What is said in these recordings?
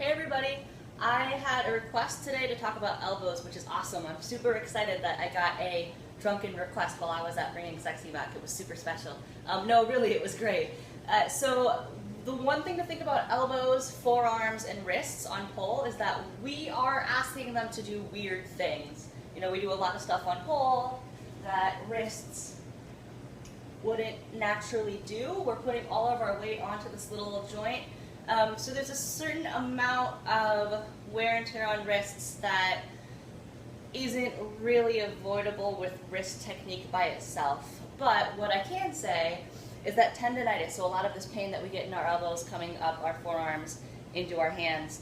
Hey everybody, I had a request today to talk about elbows, which is awesome. I'm super excited that I got a drunken request while I was at Bringing Sexy Back. It was super special. No, really, it was great. So the one thing to think about elbows, forearms, and wrists on pole is that we are asking them to do weird things. You know, we do a lot of stuff on pole that wrists wouldn't naturally do. We're putting all of our weight onto this little joint. So there's a certain amount of wear and tear on wrists that isn't really avoidable with wrist technique by itself. But what I can say is that tendonitis, so a lot of this pain that we get in our elbows coming up our forearms into our hands,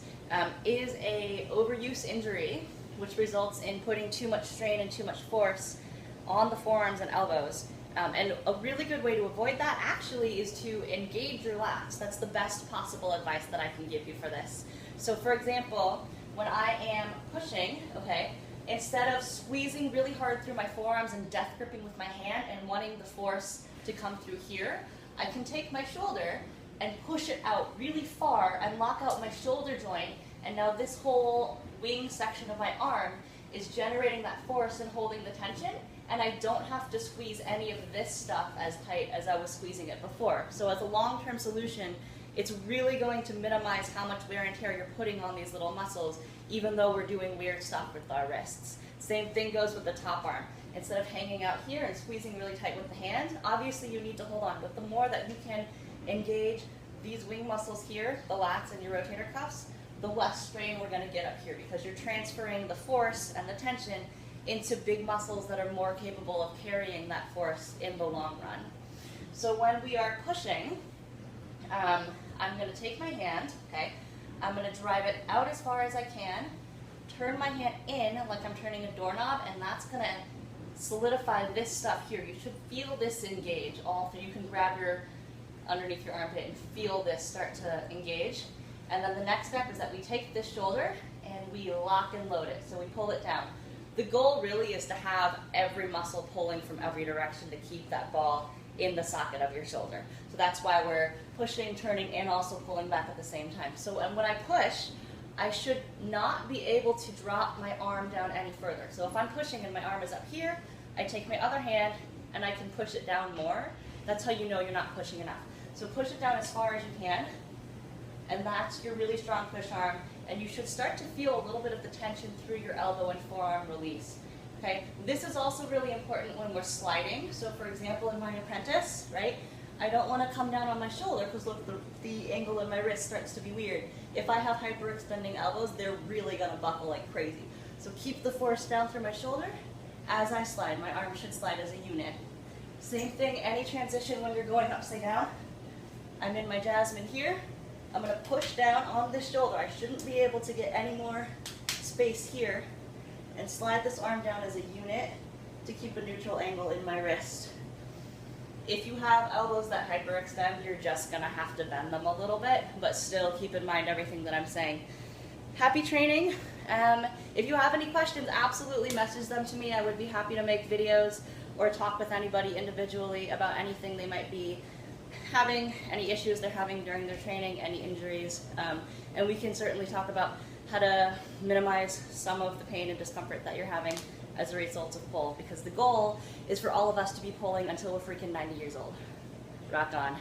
is a overuse injury, which results in putting too much strain and too much force on the forearms and elbows. And a really good way to avoid that actually is to engage your lats. That's the best possible advice that I can give you for this. So for example, when I am pushing, okay, instead of squeezing really hard through my forearms and death gripping with my hand and wanting the force to come through here, I can take my shoulder and push it out really far and lock out my shoulder joint, and now this whole wing section of my arm is generating that force and holding the tension, and I don't have to squeeze any of this stuff as tight as I was squeezing it before. So as a long-term solution, it's really going to minimize how much wear and tear you're putting on these little muscles, even though we're doing weird stuff with our wrists. Same thing goes with the top arm. Instead of hanging out here and squeezing really tight with the hand, obviously you need to hold on, but the more that you can engage these wing muscles here, the lats and your rotator cuffs, the less strain we're going to get up here, because you're transferring the force and the tension into big muscles that are more capable of carrying that force in the long run. So when we are pushing, I'm going to take my hand, okay, I'm going to drive it out as far as I can, turn my hand in like I'm turning a doorknob, and that's going to solidify this stuff here. You should feel this engage all through. You can grab your underneath your armpit and feel this start to engage. And then the next step is that we take this shoulder and we lock and load it. So we pull it down. The goal really is to have every muscle pulling from every direction to keep that ball in the socket of your shoulder. So that's why we're pushing, turning, and also pulling back at the same time. So when I push, I should not be able to drop my arm down any further. So if I'm pushing and my arm is up here, I take my other hand and I can push it down more. That's how you know you're not pushing enough. So push it down as far as you can, and that's your really strong push arm, and you should start to feel a little bit of the tension through your elbow and forearm release. Okay? This is also really important when we're sliding. So for example, in my apprentice, right, I don't want to come down on my shoulder because look, the angle in my wrist starts to be weird. If I have hyperextending elbows, they're really going to buckle like crazy. So keep the force down through my shoulder as I slide. My arm should slide as a unit. Same thing, any transition when you're going upside down. I'm in my Jasmine here. I'm going to push down on this shoulder. I shouldn't be able to get any more space here, and slide this arm down as a unit to keep a neutral angle in my wrist. If you have elbows that hyperextend, you're just going to have to bend them a little bit, but still keep in mind everything that I'm saying. Happy training. If you have any questions, absolutely message them to me. I would be happy to make videos or talk with anybody individually about anything they might be having, any issues they're having during their training, any injuries, and we can certainly talk about how to minimize some of the pain and discomfort that you're having as a result of pole, because the goal is for all of us to be pulling until we're freaking 90 years old. Rock on.